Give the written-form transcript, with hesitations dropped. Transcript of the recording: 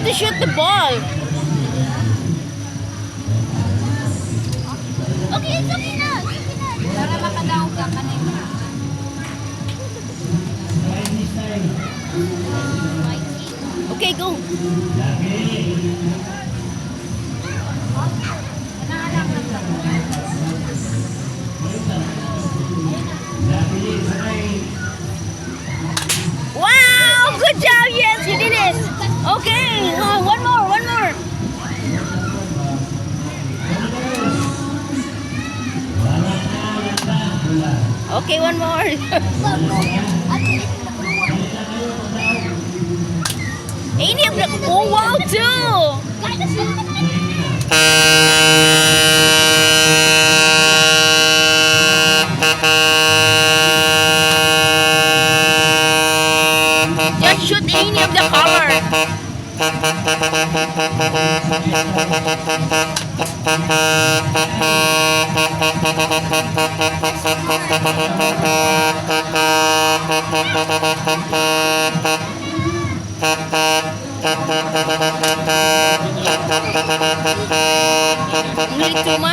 to shoot the ball. Okay, it's okay na. Para makadaog ka kanina. Okay, go. Wow, good job. Yes, you did it. Okay, one more, one more. Okay, one more. Any of the, oh wow, two. Just shoot any of the color. Only two more.